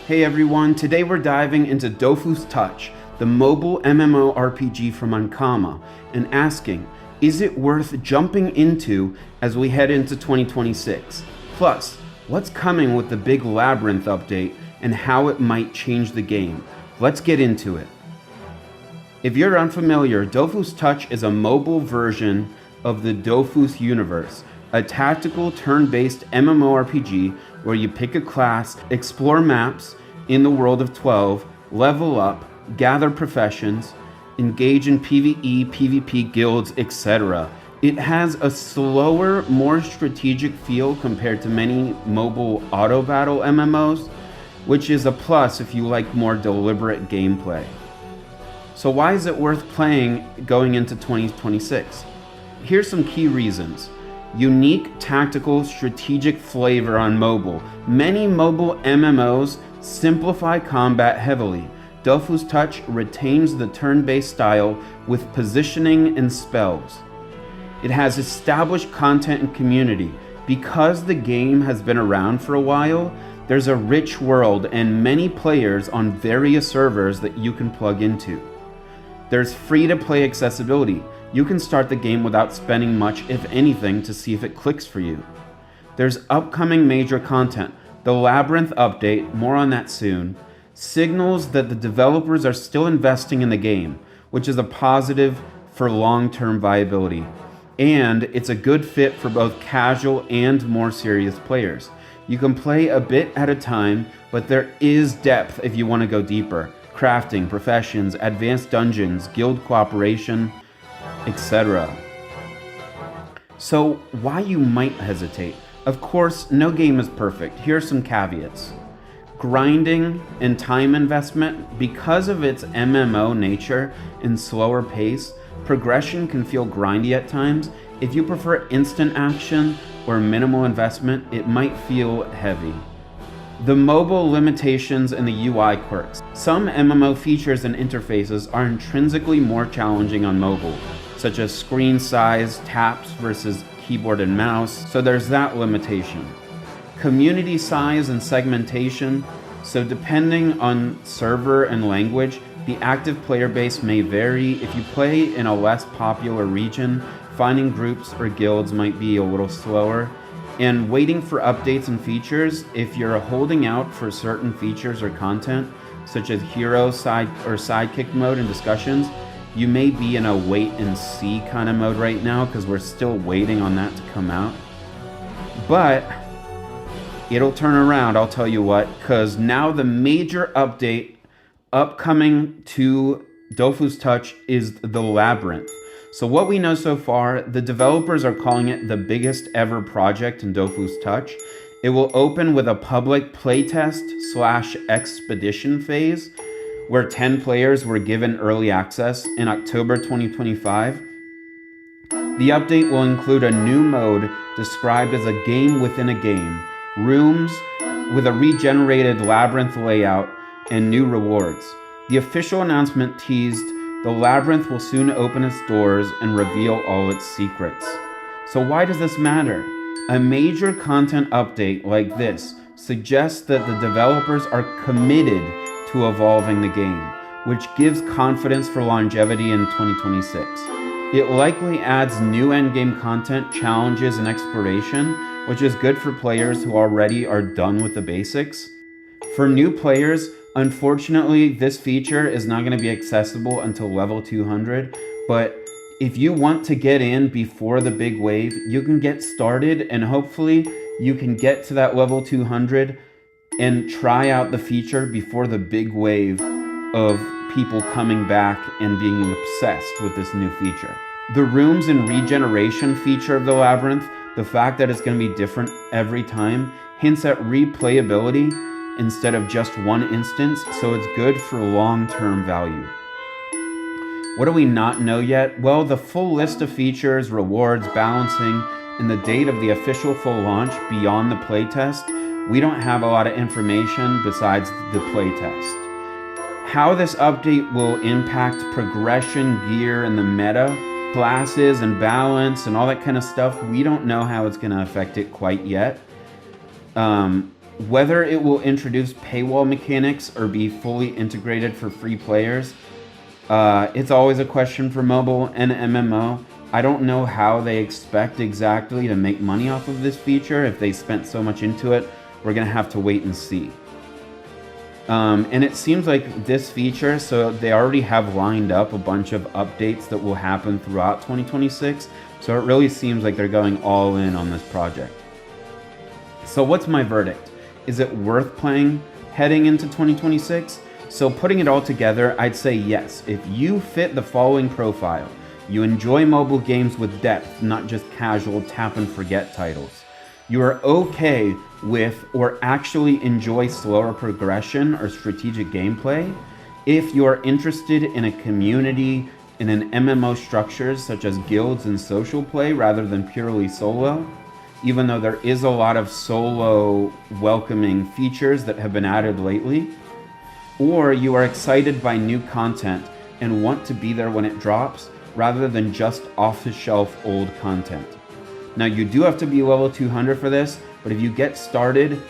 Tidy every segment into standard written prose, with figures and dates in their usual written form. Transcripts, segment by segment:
Hey everyone, today we're diving into DOFUS Touch, the mobile MMORPG from Ankama, and asking, is it worth jumping into as we head into 2026? Plus, what's coming with the big Labyrinth update and how it might change the game? Let's get into it. If you're unfamiliar, DOFUS Touch is a mobile version of the Dofus universe, a tactical turn-based MMORPG where you pick a class, explore maps in the world of 12, level up, gather professions, engage in PvE, PvP guilds, etc. It has a slower, more strategic feel compared to many mobile auto battle MMOs, which is a plus if you like more deliberate gameplay. So why is it worth playing going into 2026? Here's some key reasons. Unique, tactical, strategic flavor on mobile. Many mobile MMOs simplify combat heavily. DOFUS Touch retains the turn-based style with positioning and spells. It has established content and community. Because the game has been around for a while, there's a rich world and many players on various servers that you can plug into. There's free-to-play accessibility. You can start the game without spending much, if anything, to see if it clicks for you. There's upcoming major content. The Labyrinth update, more on that soon, signals that the developers are still investing in the game, which is a positive for long-term viability. And it's a good fit for both casual and more serious players. You can play a bit at a time, but there is depth if you want to go deeper. Crafting, professions, advanced dungeons, guild cooperation, etc. So why you might hesitate? Of course, no game is perfect. Here are some caveats. Grinding and time investment. Because of its MMO nature and slower pace, progression can feel grindy at times. If you prefer instant action or minimal investment, it might feel heavy. The mobile limitations and the UI quirks. Some MMO features and interfaces are intrinsically more challenging on mobile, such as screen size, taps versus keyboard and mouse, so there's that limitation. Community size and segmentation, so depending on server and language, the active player base may vary. If you play in a less popular region, finding groups or guilds might be a little slower. And waiting for updates and features, if you're holding out for certain features or content, such as hero, side, or sidekick mode and discussions, you may be in a wait and see kind of mode right now because we're still waiting on that to come out. But it'll turn around, I'll tell you what, because now the major update upcoming to DOFUS Touch is the Labyrinth. So what we know so far, the developers are calling it the biggest ever project in DOFUS Touch. It will open with a public playtest/expedition phase where 10 players were given early access in October 2025. The update will include a new mode described as a game within a game, rooms with a regenerated Labyrinth layout, and new rewards. The official announcement teased the Labyrinth will soon open its doors and reveal all its secrets. So why does this matter? A major content update like this suggests that the developers are committed to evolving the game, which gives confidence for longevity in 2026. It likely adds new endgame content, challenges, and exploration, which is good for players who already are done with the basics. For new players, unfortunately, this feature is not going to be accessible until level 200, but if you want to get in before the big wave, you can get started and hopefully you can get to that level 200 and try out the feature before the big wave of people coming back and being obsessed with this new feature. The rooms and regeneration feature of the Labyrinth, the fact that it's going to be different every time, hints at replayability instead of just one instance, so it's good for long-term value. What do we not know yet? Well, the full list of features, rewards, balancing, and the date of the official full launch beyond the playtest, we don't have a lot of information besides the playtest. How this update will impact progression, gear, and the meta, classes, and balance, and all that kind of stuff, we don't know how it's going to affect it quite yet. Whether it will introduce paywall mechanics or be fully integrated for free players, it's always a question for mobile and MMO. I don't know how they expect exactly to make money off of this feature. If they spent so much into it, we're gonna have to wait and see. And it seems like this feature, so they already have lined up a bunch of updates that will happen throughout 2026. So it really seems like they're going all in on this project. So what's my verdict? Is it worth playing heading into 2026? So putting it all together, I'd say yes. If you fit the following profile, you enjoy mobile games with depth, not just casual tap and forget titles. You are okay with or actually enjoy slower progression or strategic gameplay. If you are interested in a community in an MMO structures such as guilds and social play rather than purely solo, even though there is a lot of solo welcoming features that have been added lately, or you are excited by new content and want to be there when it drops rather than just off-the-shelf old content. Now you do have to be level 200 for this, but if you get started,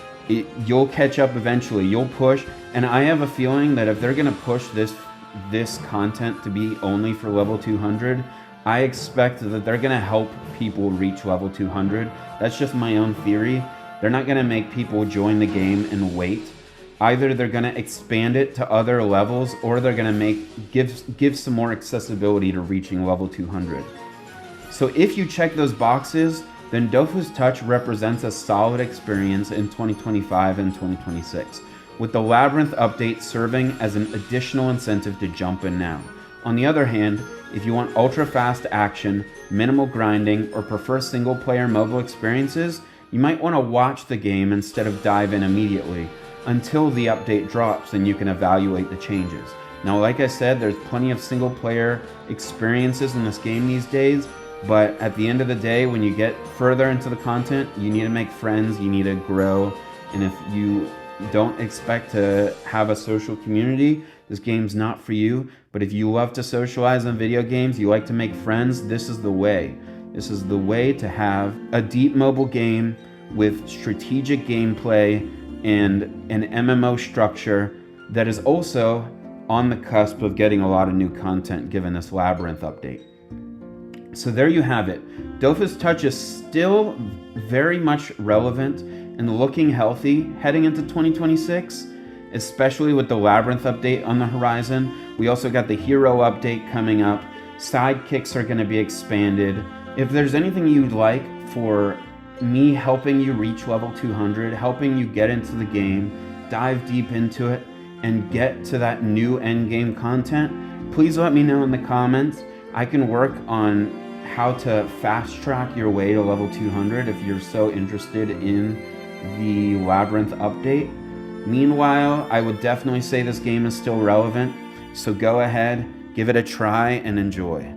you'll catch up eventually, you'll push, and I have a feeling that if they're gonna push this content to be only for level 200, I expect that they're gonna help people reach level 200. That's just my own theory. They're not gonna make people join the game and wait. Either they're gonna expand it to other levels, or they're gonna give some more accessibility to reaching level 200. So if you check those boxes, then DOFUS Touch represents a solid experience in 2025 and 2026, with the Labyrinth update serving as an additional incentive to jump in now. On the other hand, if you want ultra-fast action, minimal grinding, or prefer single-player mobile experiences, you might want to watch the game instead of dive in immediately until the update drops and you can evaluate the changes. Now, like I said, there's plenty of single-player experiences in this game these days, but at the end of the day, when you get further into the content, you need to make friends, you need to grow, and if you don't expect to have a social community, this game's not for you. But if you love to socialize on video games, you like to make friends, this is the way. This is the way to have a deep mobile game with strategic gameplay and an MMO structure that is also on the cusp of getting a lot of new content given this Labyrinth update. So there you have it. DOFUS Touch is still very much relevant and looking healthy heading into 2026, especially with the Labyrinth update on the horizon. We also got the Hero update coming up. Sidekicks are going to be expanded. If there's anything you'd like for me helping you reach level 200, helping you get into the game, dive deep into it, and get to that new endgame content, please let me know in the comments. I can work on how to fast track your way to level 200 if you're so interested in the Labyrinth update. Meanwhile, I would definitely say this game is still relevant, so go ahead, give it a try, and enjoy.